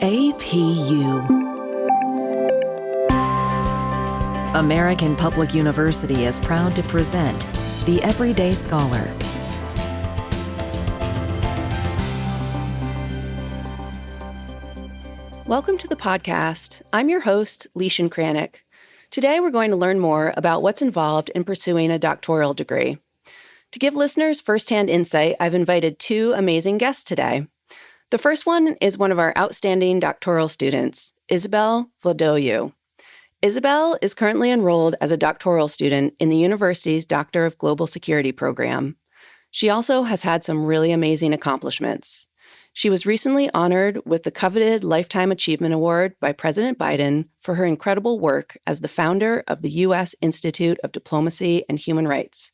APU. American Public University is proud to present The Everyday Scholar. Welcome to the podcast. I'm your host, Leishan Kranick. Today we're going to learn more about what's involved in pursuing a doctoral degree. To give listeners firsthand insight, I've invited two amazing guests today. The first one is one of our outstanding doctoral students, Isabelle Vladoiu. Isabelle is currently enrolled as a doctoral student in the university's Doctor of Global Security program. She also has had some really amazing accomplishments. She was recently honored with the coveted Lifetime Achievement Award by President Biden for her incredible work as the founder of the U.S. Institute of Diplomacy and Human Rights.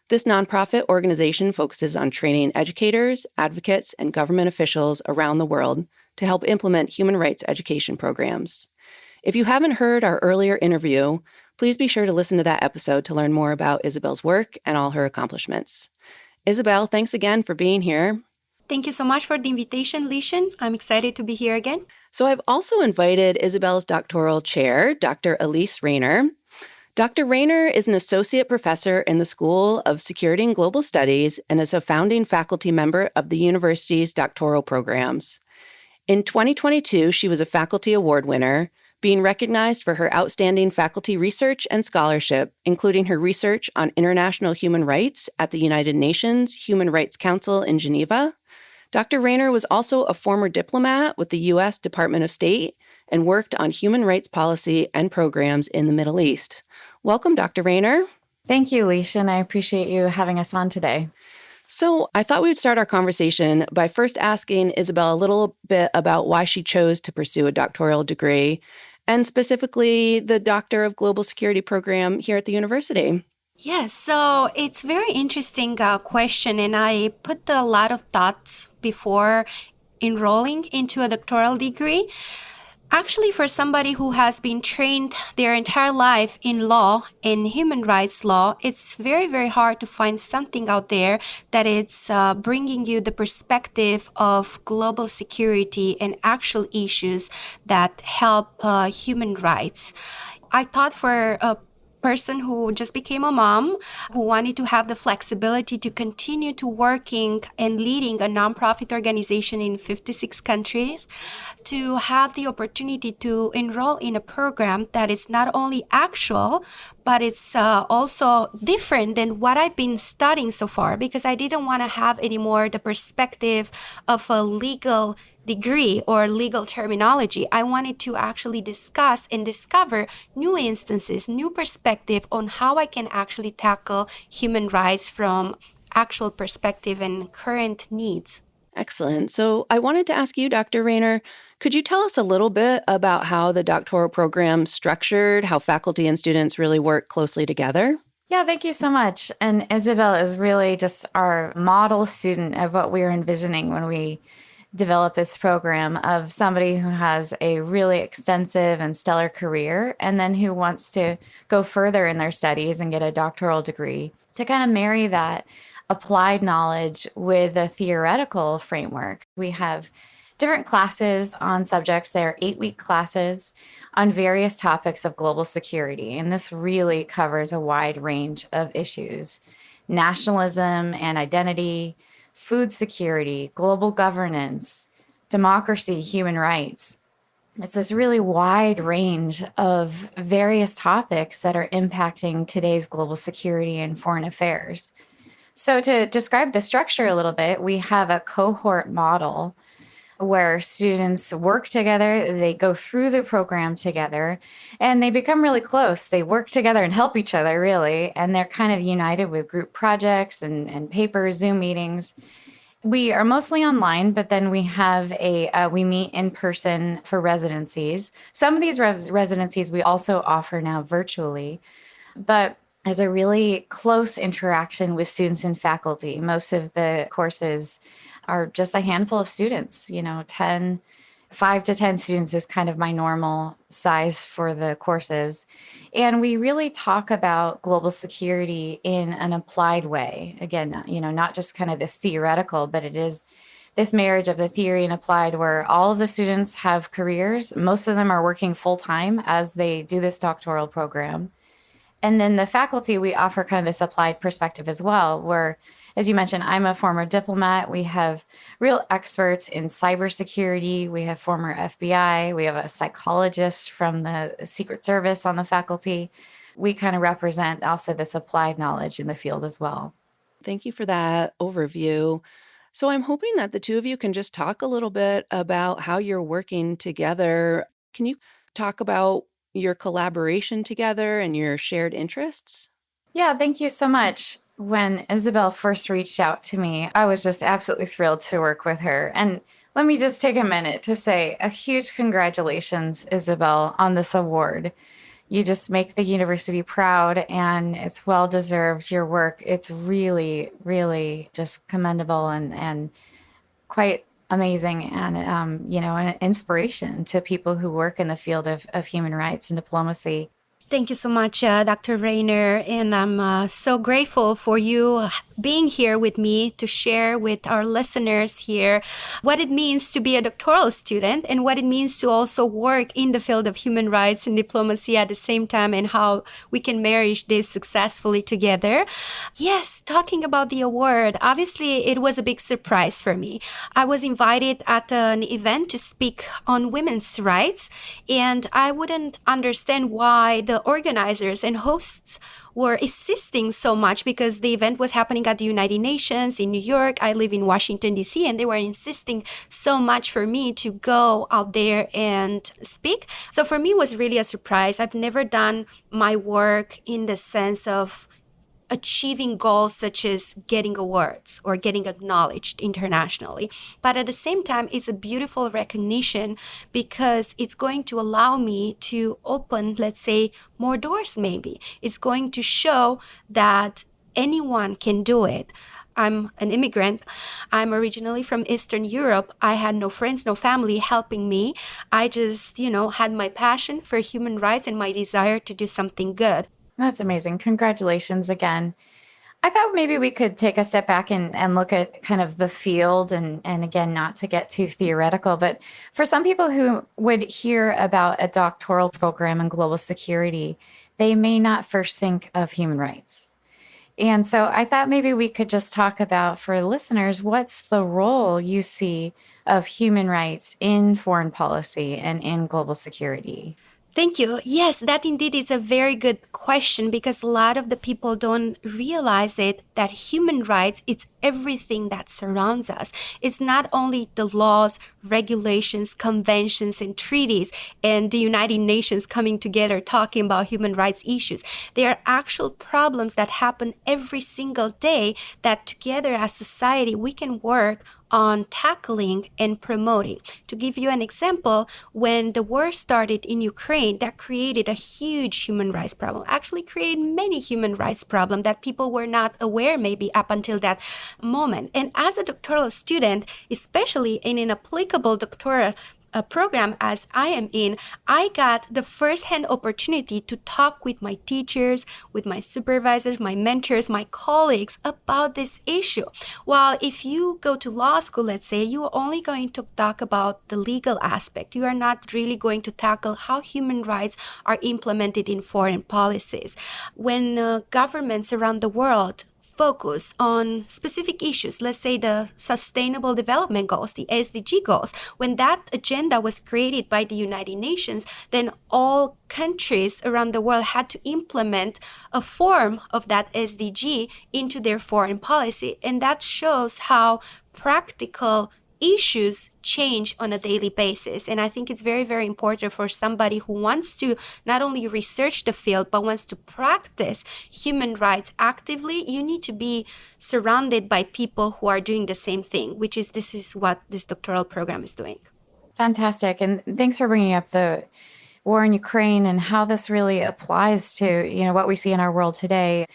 This nonprofit organization focuses on training educators, advocates, and government officials around the world to help implement human rights education programs. If you haven't heard our earlier interview, please be sure to listen to that episode to learn more about Isabelle's work and all her accomplishments. Isabelle, thanks again for being here. Thank you so much for the invitation, Leishan. I'm excited to be here again. So I've also invited Isabelle's doctoral chair, Dr. Elise Rainer. Dr. Rainer is an associate professor in the School of Security and Global Studies and is a founding faculty member of the university's doctoral programs. In 2022, she was a faculty award winner, being recognized for her outstanding faculty research and scholarship, including her research on international human rights at the United Nations Human Rights Council in Geneva. Dr. Rainer was also a former diplomat with the U.S. Department of State and worked on human rights policy and programs in the Middle East. Welcome, Dr. Rainer. Thank you, Leishan. I appreciate you having us on today. So I thought we'd start our conversation by first asking Isabelle a little bit about why she chose to pursue a doctoral degree, and specifically the Doctor of Global Security program here at the university. Yes, so it's very interesting question, and I put a lot of thoughts before enrolling into a doctoral degree. Actually, for somebody who has been trained their entire life in law and human rights law, it's very, very hard to find something out there that it's bringing you the perspective of global security and actual issues that help human rights. I thought for a person who just became a mom, who wanted to have the flexibility to continue to working and leading a nonprofit organization in 56 countries, to have the opportunity to enroll in a program that is not only actual, but it's also different than what I've been studying so far, because I didn't want to have anymore the perspective of a legal degree or legal terminology. I wanted to actually discuss and discover new instances, new perspective on how I can actually tackle human rights from actual perspective and current needs. Excellent. So I wanted to ask you, Dr. Rainer, could you tell us a little bit about how the doctoral program is structured, how faculty and students really work closely together? Yeah, thank you so much. And Isabelle is really just our model student of what we were envisioning when we develop this program, of somebody who has a really extensive and stellar career and then who wants to go further in their studies and get a doctoral degree, to kind of marry that applied knowledge with a theoretical framework. We have different classes on subjects. They're 8-week classes on various topics of global security, and this really covers a wide range of issues: nationalism and identity, food security, global governance, democracy, human rights. It's this really wide range of various topics that are impacting today's global security and foreign affairs. So to describe the structure a little bit, we have a cohort model where students work together, they go through the program together, and they become really close. They work together and help each other, really, and they're kind of united with group projects and papers, Zoom meetings. We are mostly online, but then we have we meet in person for residencies. Some of these residencies we also offer now virtually, but there's a really close interaction with students and faculty. Most of the courses are just a handful of students, 5 to 10 students is kind of my normal size for the courses. And we really talk about global security in an applied way. Again, not just kind of this theoretical, but it is this marriage of the theory and applied, where all of the students have careers. Most of them are working full time as they do this doctoral program. And then the faculty, we offer kind of this applied perspective as well, where, as you mentioned, I'm a former diplomat. We have real experts in cybersecurity. We have former FBI. We have a psychologist from the Secret Service on the faculty. We kind of represent also this applied knowledge in the field as well. Thank you for that overview. So I'm hoping that the two of you can just talk a little bit about how you're working together. Can you talk about your collaboration together and your shared interests? Yeah, thank you so much. When Isabelle first reached out to me, I was just absolutely thrilled to work with her. And let me just take a minute to say a huge congratulations, Isabelle, on this award. You just make the university proud, and it's well deserved. Your work, it's really, really just commendable and quite amazing, and an inspiration to people who work in the field of human rights and diplomacy. Thank you so much, Dr. Rainer, and I'm so grateful for you being here with me to share with our listeners here what it means to be a doctoral student and what it means to also work in the field of human rights and diplomacy at the same time, and how we can marry this successfully together. Yes, talking about the award, obviously it was a big surprise for me. I was invited at an event to speak on women's rights, and I wouldn't understand why the organizers and hosts were insisting so much, because the event was happening at the United Nations in New York. I live in Washington, D.C., and they were insisting so much for me to go out there and speak. So for me, it was really a surprise. I've never done my work in the sense of achieving goals such as getting awards or getting acknowledged internationally. But at the same time, it's a beautiful recognition, because it's going to allow me to open, let's say, more doors maybe. It's going to show that anyone can do it. I'm an immigrant. I'm originally from Eastern Europe. I had no friends, no family helping me. I just, had my passion for human rights and my desire to do something good. That's amazing. Congratulations again. I thought maybe we could take a step back and look at kind of the field and again, not to get too theoretical, but for some people who would hear about a doctoral program in global security, they may not first think of human rights. And so I thought maybe we could just talk about, for listeners, what's the role you see of human rights in foreign policy and in global security? Thank you. Yes, that indeed is a very good question, because a lot of the people don't realize it, that human rights, it's everything that surrounds us. It's not only the laws, regulations, conventions, and treaties, and the United Nations coming together talking about human rights issues. There are actual problems that happen every single day that together as society we can work on tackling and promoting. To give you an example, when the war started in Ukraine, that created a huge human rights problem, actually created many human rights problems that people were not aware maybe up until that moment. And as a doctoral student, especially in an applicable doctoral program as I am in, I got the first-hand opportunity to talk with my teachers, with my supervisors, my mentors, my colleagues about this issue. While if you go to law school, let's say, you are only going to talk about the legal aspect. You are not really going to tackle how human rights are implemented in foreign policies. When governments around the world focus on specific issues, let's say the Sustainable Development Goals, the SDG goals. When that agenda was created by the United Nations, then all countries around the world had to implement a form of that SDG into their foreign policy. And that shows how practical issues change on a daily basis. And I think it's very, very important for somebody who wants to not only research the field, but wants to practice human rights actively. You need to be surrounded by people who are doing the same thing, this is what this doctoral program is doing. Fantastic. And thanks for bringing up the war in Ukraine and how this really applies to, what we see in our world today.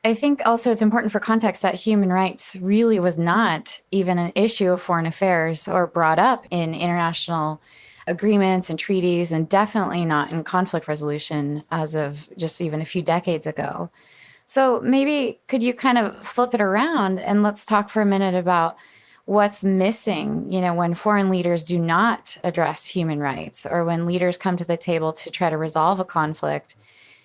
I think also it's important for context that human rights really was not even an issue of foreign affairs or brought up in international agreements and treaties, and definitely not in conflict resolution as of just even a few decades ago. So maybe could you kind of flip it around and let's talk for a minute about what's missing, when foreign leaders do not address human rights, or when leaders come to the table to try to resolve a conflict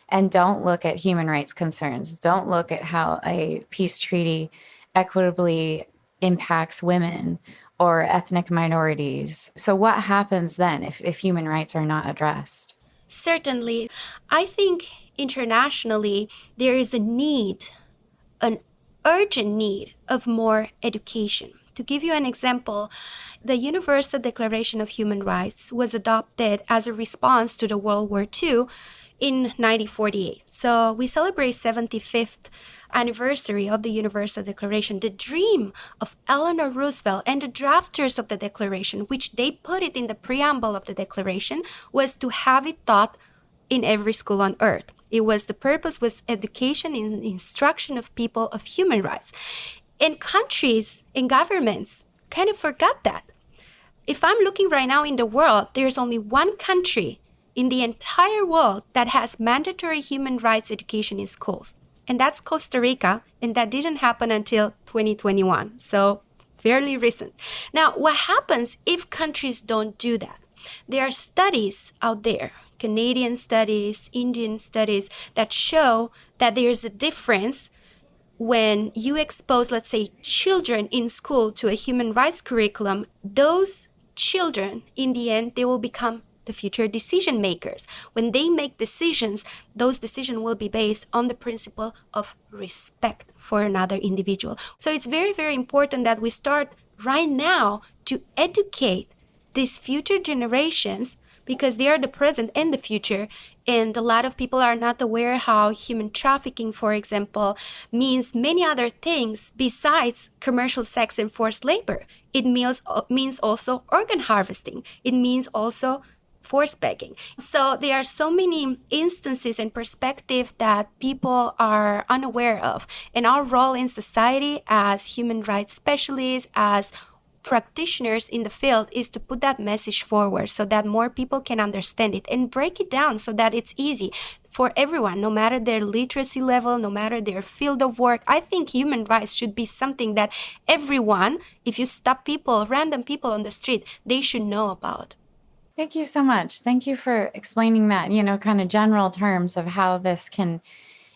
and don't look at human rights concerns, don't look at how a peace treaty equitably impacts women or ethnic minorities. So what happens then if human rights are not addressed? Certainly. I think internationally there is an urgent need of more education. To give you an example, the Universal Declaration of Human Rights was adopted as a response to the World War II in 1948. So we celebrate 75th anniversary of the Universal Declaration. The dream of Eleanor Roosevelt and the drafters of the Declaration, which they put it in the preamble of the Declaration, was to have it taught in every school on earth. The purpose was education and instruction of people of human rights. And countries and governments kind of forgot that. If I'm looking right now in the world, there's only one country in the entire world that has mandatory human rights education in schools. And that's Costa Rica, and that didn't happen until 2021, so fairly recent. Now, what happens if countries don't do that? There are studies out there, Canadian studies, Indian studies, that show that there's a difference when you expose, let's say, children in school to a human rights curriculum. Those children, in the end, they will become the future decision makers. When they make decisions, those decisions will be based on the principle of respect for another individual. So it's very, very important that we start right now to educate these future generations, because they are the present and the future. And a lot of people are not aware how human trafficking, for example, means many other things besides commercial sex and forced labor. It means also organ harvesting. It means also force begging. So there are so many instances and perspectives that people are unaware of. And our role in society as human rights specialists, as practitioners in the field, is to put that message forward so that more people can understand it and break it down so that it's easy for everyone, no matter their literacy level, no matter their field of work. I think human rights should be something that everyone, if you stop people, random people on the street, they should know about. Thank you so much. Thank you for explaining that, kind of general terms of how this can,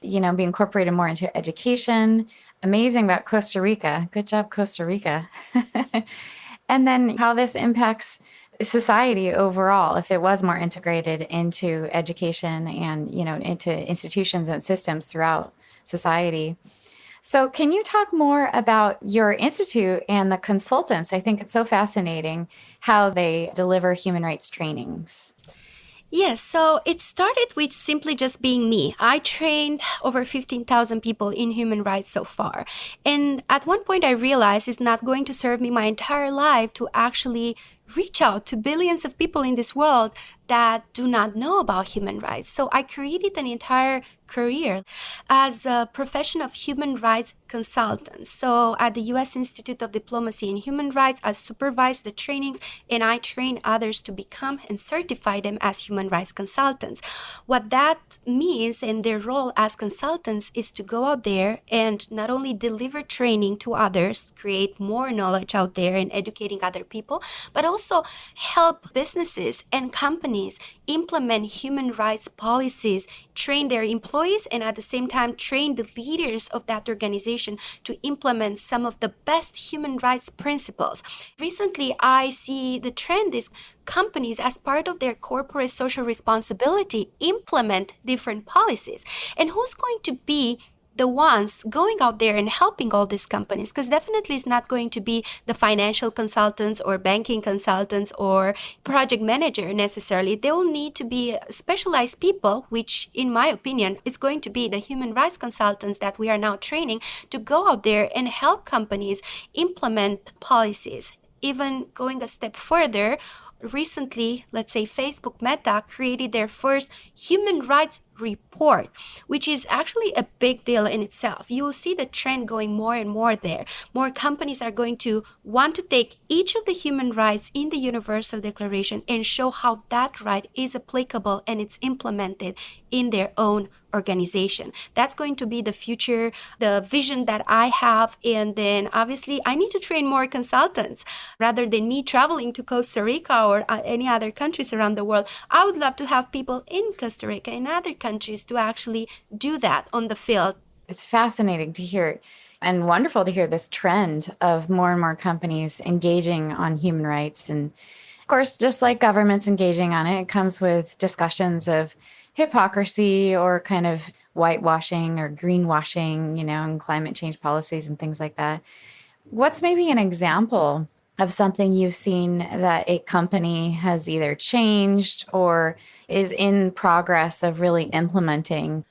be incorporated more into education. Amazing about Costa Rica. Good job, Costa Rica. And then how this impacts society overall, if it was more integrated into education and, into institutions and systems throughout society. So can you talk more about your institute and the consultants? I think it's so fascinating how they deliver human rights trainings. Yes, so it started with simply just being me. I trained over 15,000 people in human rights so far. And at one point I realized it's not going to serve me my entire life to actually reach out to billions of people in this world that do not know about human rights. So I created an entire career as a profession of human rights consultant. So at the U.S. Institute of Diplomacy and Human Rights, I supervise the trainings and I train others to become and certify them as human rights consultants. What that means and their role as consultants is to go out there and not only deliver training to others, create more knowledge out there and educating other people, but also help businesses and companies implement human rights policies, train their employees, and at the same time train the leaders of that organization to implement some of the best human rights principles. Recently, I see the trend is companies, as part of their corporate social responsibility, implement different policies. And who's going to be the ones going out there and helping all these companies? Because definitely it's not going to be the financial consultants or banking consultants or project manager necessarily. They will need to be specialized people, which in my opinion, it's going to be the human rights consultants that we are now training to go out there and help companies implement policies. Even going a step further, recently, let's say Facebook Meta created their first human rights report, which is actually a big deal in itself. You will see the trend going more and more there. More companies are going to want to take each of the human rights in the Universal Declaration and show how that right is applicable and it's implemented in their own organization. That's going to be the future, the vision that I have. And then obviously I need to train more consultants rather than me traveling to Costa Rica or any other countries around the world. I would love to have people in Costa Rica and other countries to actually do that on the field. It's fascinating to hear and wonderful to hear this trend of more and more companies engaging on human rights. And of course, just like governments engaging on it, it comes with discussions of hypocrisy or kind of whitewashing or greenwashing, and climate change policies and things like that. What's maybe an example of something you've seen that a company has either changed or is in progress of really implementing?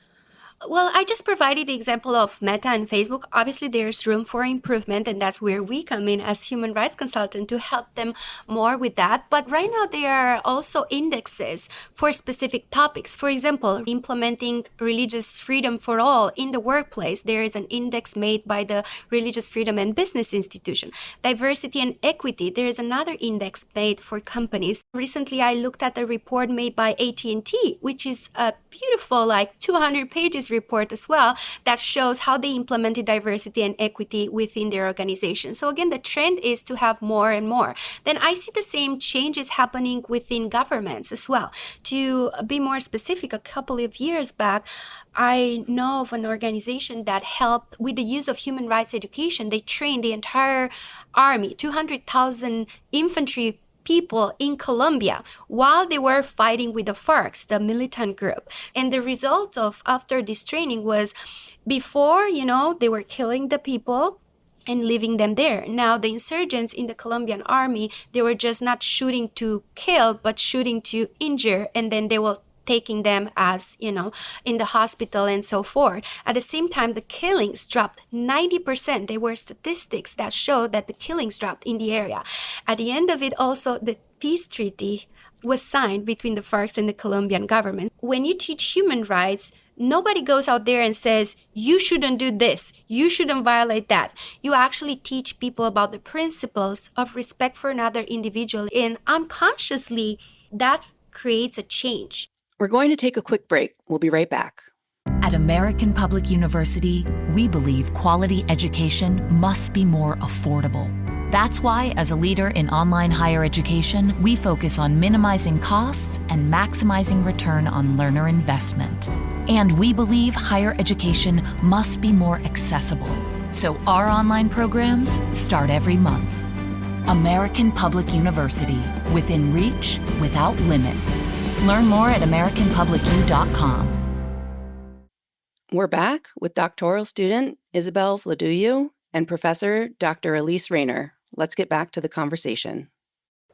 Well, I just provided the example of Meta and Facebook. Obviously, there's room for improvement, and that's where we come in as human rights consultant to help them more with that. But right now, there are also indexes for specific topics. For example, implementing religious freedom for all in the workplace. There is an index made by the Religious Freedom and Business Institution. Diversity and equity. There is another index made for companies. Recently, I looked at a report made by AT&T, which is a beautiful, 200 pages report as well, that shows how they implemented diversity and equity within their organization. So again, the trend is to have more and more. Then I see the same changes happening within governments as well. To be more specific, a couple of years back, I know of an organization that helped with the use of human rights education. They trained the entire army, 200,000 infantry people in Colombia while they were fighting with the FARC, the militant group. And the result of after this training was before, they were killing the people and leaving them there. Now the insurgents in the Colombian army, they were just not shooting to kill, but shooting to injure, and then they will taking them as, in the hospital and so forth. At the same time, the killings dropped 90%. There were statistics that showed that the killings dropped in the area. At the end of it, also, the peace treaty was signed between the FARC and the Colombian government. When you teach human rights, nobody goes out there and says, you shouldn't do this, you shouldn't violate that. You actually teach people about the principles of respect for another individual, and unconsciously, that creates a change. We're going to take a quick break. We'll be right back. At American Public University, we believe quality education must be more affordable. That's why, as a leader in online higher education, we focus on minimizing costs and maximizing return on learner investment. And we believe higher education must be more accessible. So our online programs start every month. American Public University, within reach, without limits. Learn more at americanpublicu.com. We're back with doctoral student Isabelle Vladoiu and Professor Dr. Elise Rainer. Let's get back to the conversation.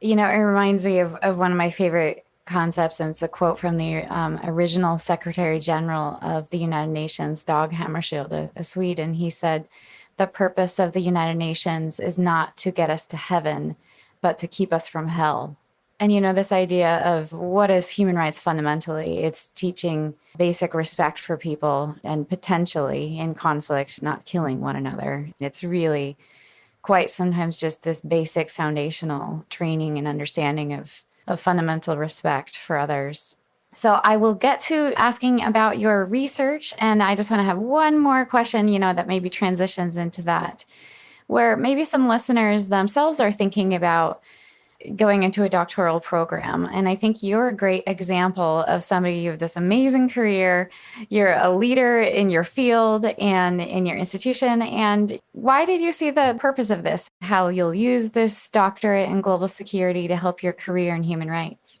It reminds me of one of my favorite concepts, and it's a quote from the original Secretary General of the United Nations, Dag Hammarskjöld, a Swede, and he said, "The purpose of the United Nations is not to get us to heaven, but to keep us from hell." And, this idea of what is human rights fundamentally, it's teaching basic respect for people and potentially in conflict, not killing one another. It's really quite sometimes just this basic foundational training and understanding of fundamental respect for others. So I will get to asking about your research, and I just want to have one more question, that maybe transitions into that, where maybe some listeners themselves are thinking about going into a doctoral program. And I think you're a great example of somebody, you have this amazing career, you're a leader in your field and in your institution. And why did you see the purpose of this? How you'll use this doctorate in global security to help your career in human rights?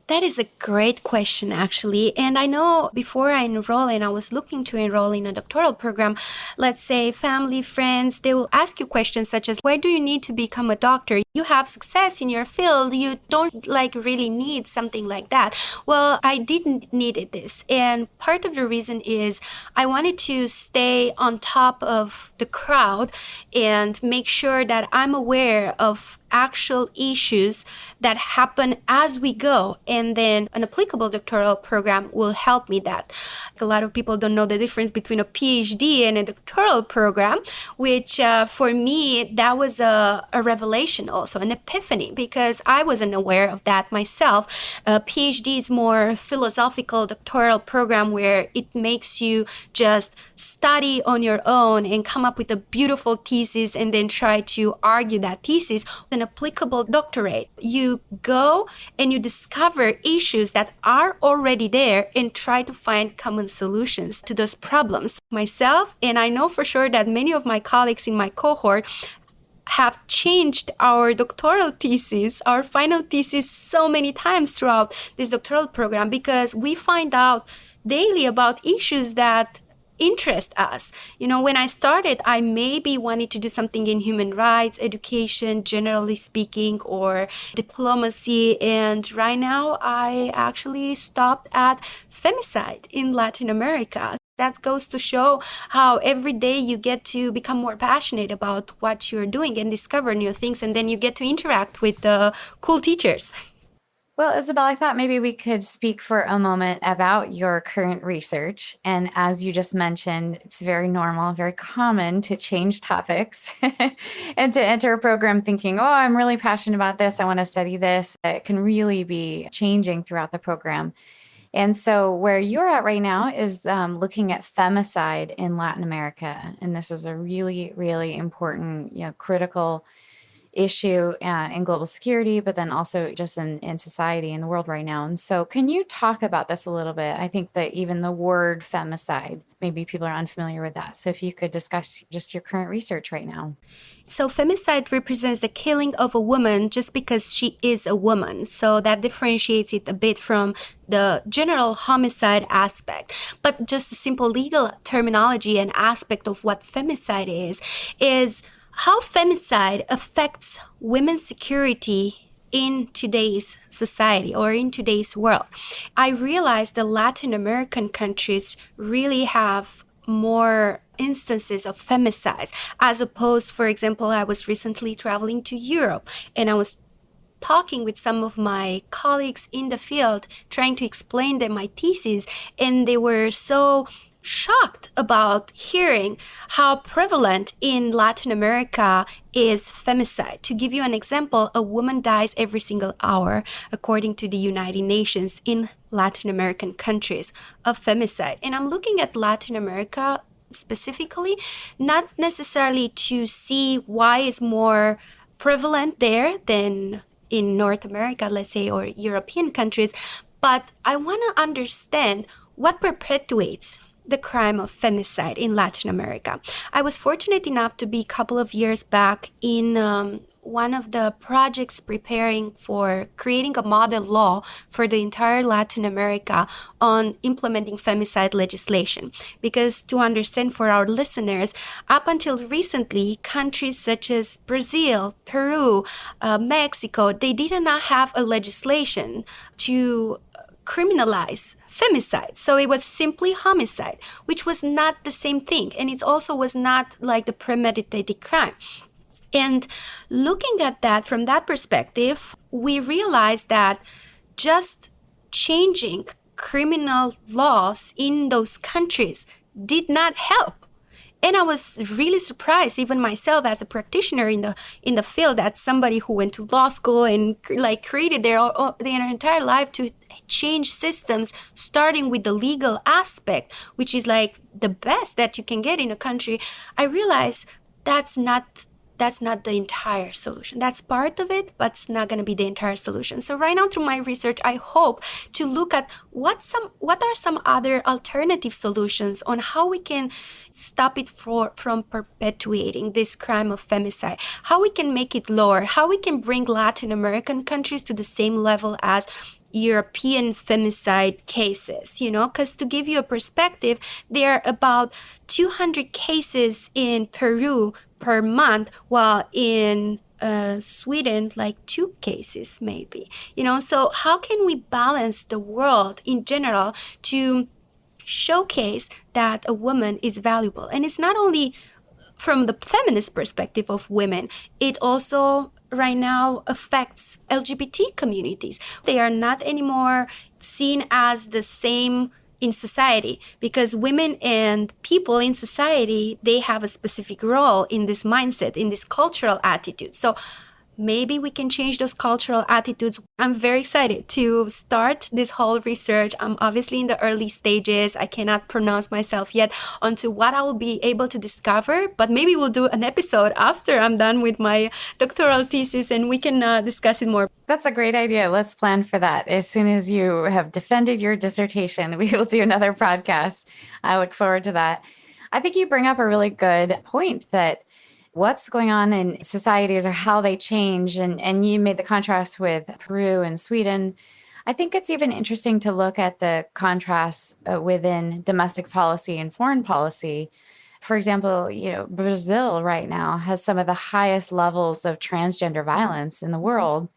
That is a great question, actually. And I know before I enroll and I was looking to enroll in a doctoral program, let's say family, friends, they will ask you questions such as, why do you need to become a doctor? you have success in your field, you don't really need something like that. Well, I didn't need this. And part of the reason is I wanted to stay on top of the crowd and make sure that I'm aware of actual issues that happen as we go, and then an applicable doctoral program will help me that. A lot of people don't know the difference between a PhD and a doctoral program, which for me, that was a revelation also, an epiphany, because I wasn't aware of that myself. A PhD is more philosophical doctoral program where it makes you just study on your own and come up with a beautiful thesis and then try to argue that thesis. An applicable doctorate, you go and you discover issues that are already there and try to find common solutions to those problems. Myself, and I know for sure that many of my colleagues in my cohort have changed our doctoral thesis, our final thesis, so many times throughout this doctoral program, because we find out daily about issues that interest us. When I started, I maybe wanted to do something in human rights, education, generally speaking, or diplomacy. And right now, I actually stopped at femicide in Latin America. That goes to show how every day you get to become more passionate about what you're doing and discover new things, and then you get to interact with the cool teachers. Well, Isabelle, I thought maybe we could speak for a moment about your current research. And as you just mentioned, it's very normal, very common to change topics and to enter a program thinking, oh, I'm really passionate about this. I want to study this. It can really be changing throughout the program. And so where you're at right now is looking at femicide in Latin America. And this is a really, really important, critical issue in global security, but then also just in society, in the world right now. And so can you talk about this a little bit? I think that even the word femicide, maybe people are unfamiliar with that. So if you could discuss just your current research right now. So femicide represents the killing of a woman just because she is a woman. So that differentiates it a bit from the general homicide aspect. But just the simple legal terminology and aspect of what femicide is how femicide affects women's security in today's society or in today's world. I realized the Latin American countries really have more instances of femicides, as opposed, for example, I was recently traveling to Europe and I was talking with some of my colleagues in the field, trying to explain them my thesis, and they were so shocked about hearing how prevalent in Latin America is femicide. To give you an example, a woman dies every single hour, according to the United Nations, in Latin American countries of femicide. And I'm looking at Latin America specifically, not necessarily to see why it's more prevalent there than in North America, let's say, or European countries, but I want to understand what perpetuates the crime of femicide in Latin America. I was fortunate enough to be a couple of years back in one of the projects preparing for creating a model law for the entire Latin America on implementing femicide legislation. Because to understand for our listeners, up until recently, countries such as Brazil, Peru, Mexico, they did not have a legislation to criminalize femicide. So it was simply homicide, which was not the same thing. And it also was not like the premeditated crime. And looking at that from that perspective, we realized that just changing criminal laws in those countries did not help. And I was really surprised, even myself as a practitioner in the field, that somebody who went to law school and created their entire life to change systems, starting with the legal aspect, which is like the best that you can get in a country. I realized that's not the entire solution. That's part of it, but it's not going to be the entire solution. So right now, through my research, I hope to look at what are some other alternative solutions on how we can stop it from perpetuating this crime of femicide, how we can make it lower, how we can bring Latin American countries to the same level as European femicide cases, because to give you a perspective, there are about 200 cases in Peru per month, while in Sweden, like 2 cases maybe. So how can we balance the world in general to showcase that a woman is valuable? And it's not only from the feminist perspective of women, it also right now affects LGBT communities. They are not anymore seen as the same in society, because women and people in society, they have a specific role in this mindset, in this cultural attitude. So maybe we can change those cultural attitudes. I'm very excited to start this whole research. I'm obviously in the early stages. I cannot pronounce myself yet onto what I will be able to discover, but maybe we'll do an episode after I'm done with my doctoral thesis and we can discuss it more. That's a great idea. Let's plan for that. As soon as you have defended your dissertation, we will do another podcast. I look forward to that. I think you bring up a really good point that what's going on in societies or how they change. And you made the contrast with Peru and Sweden. I think it's even interesting to look at the contrasts within domestic policy and foreign policy. For example, Brazil right now has some of the highest levels of transgender violence in the world,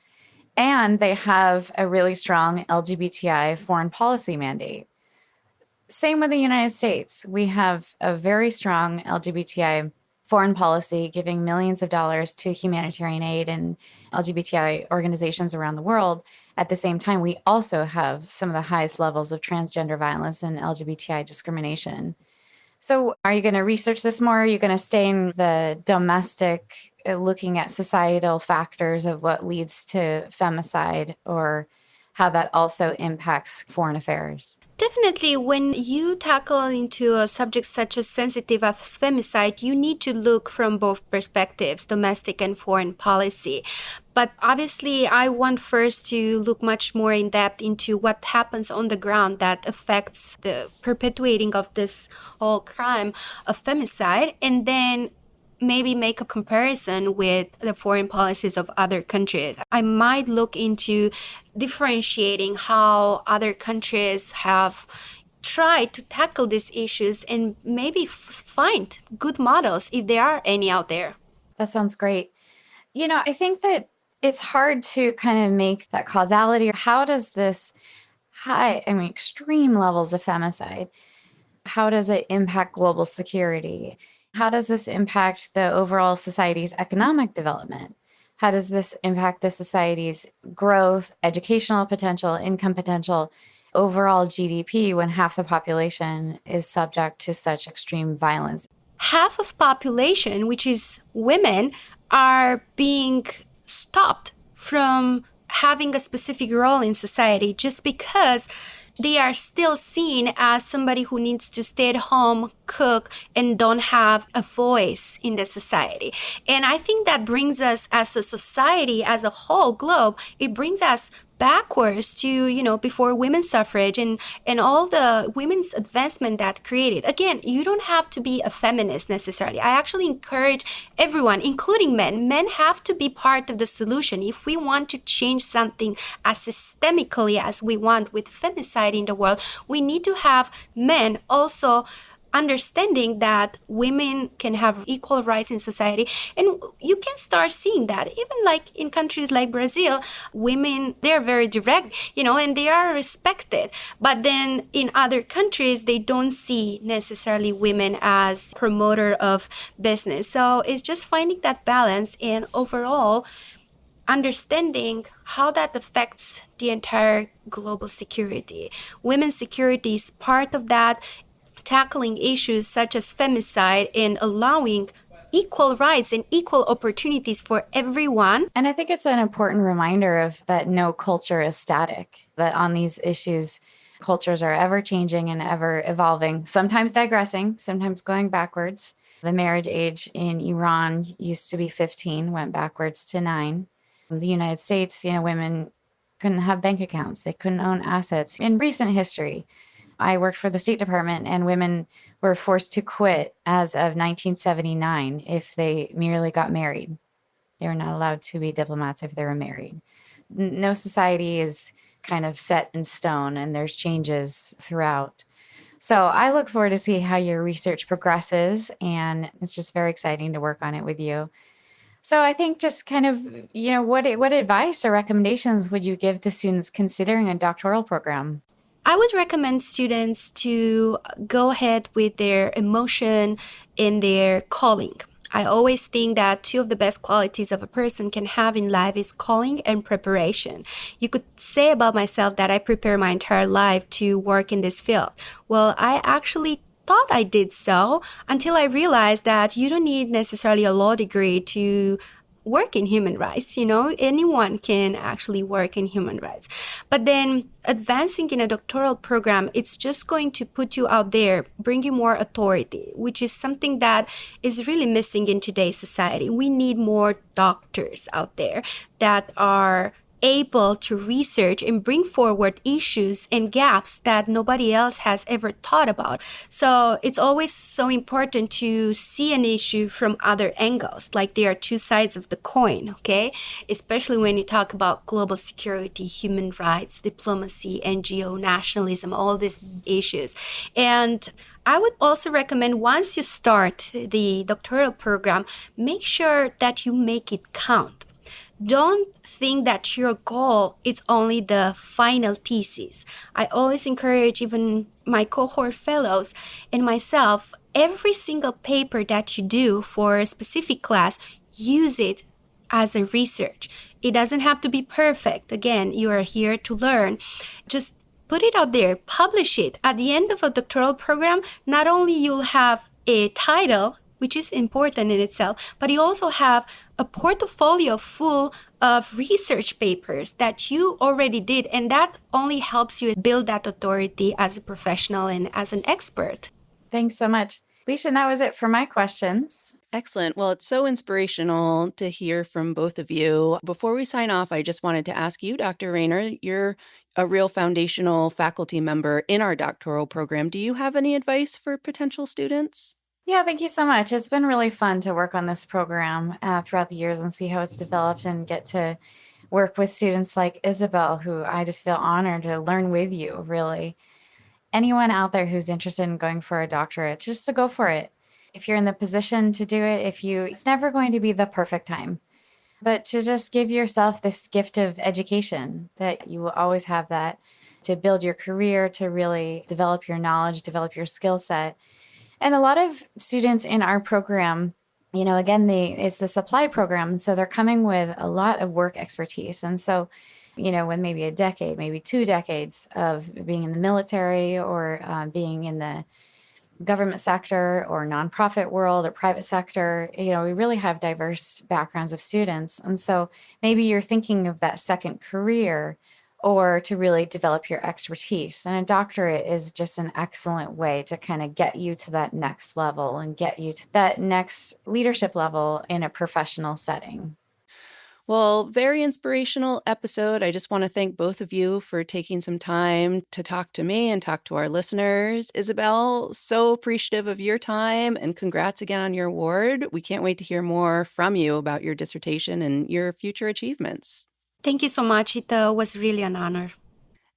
and they have a really strong LGBTI foreign policy mandate. Same with the United States. We have a very strong LGBTI foreign policy, giving millions of dollars to humanitarian aid and LGBTI organizations around the world. At the same time, we also have some of the highest levels of transgender violence and LGBTI discrimination. So are you going to research this more? Are you going to stay in the domestic, looking at societal factors of what leads to femicide, or how that also impacts foreign affairs? Definitely, when you tackle into a subject such as sensitive as femicide, you need to look from both perspectives, domestic and foreign policy. But obviously, I want first to look much more in depth into what happens on the ground that affects the perpetuating of this whole crime of femicide, and then maybe make a comparison with the foreign policies of other countries. I might look into differentiating how other countries have tried to tackle these issues and maybe find good models if there are any out there. That sounds great. I think that it's hard to kind of make that causality. How does this extreme levels of femicide, how does it impact global security? How does this impact the overall society's economic development? How does this impact the society's growth, educational potential, income potential, overall GDP when half the population is subject to such extreme violence? Half of population, which is women, are being stopped from having a specific role in society just because they are still seen as somebody who needs to stay at home, cook, and don't have a voice in the society. And I think that brings us as a society, as a whole globe, it brings us backwards to, before women's suffrage and all the women's advancement that created. Again, you don't have to be a feminist necessarily. I actually encourage everyone, including men. Men have to be part of the solution. If we want to change something as systemically as we want with femicide in the world, we need to have men also understanding that women can have equal rights in society. And you can start seeing that even like in countries like Brazil, women, they're very direct, and they are respected. But then in other countries, they don't see necessarily women as promoter of business. So it's just finding that balance and overall understanding how that affects the entire global security. Women's security is part of that, tackling issues such as femicide and allowing equal rights and equal opportunities for everyone. And I think it's an important reminder of that no culture is static, that on these issues, cultures are ever changing and ever evolving, sometimes digressing, sometimes going backwards. The marriage age in Iran used to be 15, went backwards to 9. In the United States, women couldn't have bank accounts. They couldn't own assets. In recent history, I worked for the State Department, and women were forced to quit as of 1979 if they merely got married. They were not allowed to be diplomats if they were married. No society is kind of set in stone, and there's changes throughout. So I look forward to see how your research progresses, and it's just very exciting to work on it with you. So I think just kind of, what advice or recommendations would you give to students considering a doctoral program? I would recommend students to go ahead with their emotion and their calling. I always think that two of the best qualities of a person can have in life is calling and preparation. You could say about myself that I prepare my entire life to work in this field. Well, I actually thought I did so until I realized that you don't need necessarily a law degree to work in human rights. Anyone can actually work in human rights. But then advancing in a doctoral program, it's just going to put you out there, bring you more authority, which is something that is really missing in today's society. We need more doctors out there that are able to research and bring forward issues and gaps that nobody else has ever thought about. So it's always so important to see an issue from other angles, like there are two sides of the coin, okay? Especially when you talk about global security, human rights, diplomacy, NGO, nationalism, all these issues. And I would also recommend once you start the doctoral program, make sure that you make it count. Don't think that your goal is only the final thesis. I always encourage even my cohort fellows and myself, every single paper that you do for a specific class, use it as a research. It doesn't have to be perfect. Again, you are here to learn. Just put it out there, publish it. At the end of a doctoral program, not only you'll have a title, which is important in itself, but you also have a portfolio full of research papers that you already did, and that only helps you build that authority as a professional and as an expert. Thanks so much. Leisha, that was it for my questions. Excellent. Well, it's so inspirational to hear from both of you. Before we sign off, I just wanted to ask you, Dr. Rainer, you're a real foundational faculty member in our doctoral program. Do you have any advice for potential students? Yeah, thank you so much. It's been really fun to work on this program throughout the years and see how it's developed and get to work with students like Isabelle, who I just feel honored to learn with you, really. Anyone out there who's interested in going for a doctorate, just to go for it. If you're in the position to do it, it's never going to be the perfect time, but to just give yourself this gift of education that you will always have that to build your career, to really develop your knowledge, develop your skill set. And a lot of students in our program, again, it's this applied program, so they're coming with a lot of work expertise. And so, with maybe a decade, maybe 2 decades of being in the military or being in the government sector or nonprofit world or private sector, we really have diverse backgrounds of students. And so maybe you're thinking of that second career or to really develop your expertise. And a doctorate is just an excellent way to kind of get you to that next level and get you to that next leadership level in a professional setting. Well, very inspirational episode. I just want to thank both of you for taking some time to talk to me and talk to our listeners. Isabelle, so appreciative of your time and congrats again on your award. We can't wait to hear more from you about your dissertation and your future achievements. Thank you so much. It was really an honor.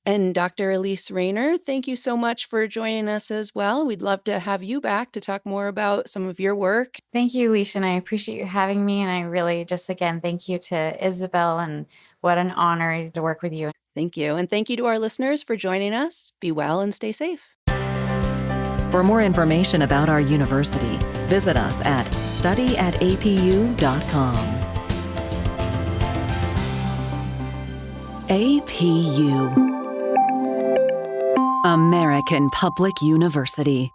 And Dr. Elise Rainer, thank you so much for joining us as well. We'd love to have you back to talk more about some of your work. Thank you, Leisha, and I appreciate you having me. And I really just, again, thank you to Isabelle, and what an honor to work with you. Thank you. And thank you to our listeners for joining us. Be well and stay safe. For more information about our university, visit us at studyatapu.com. APU, American Public University.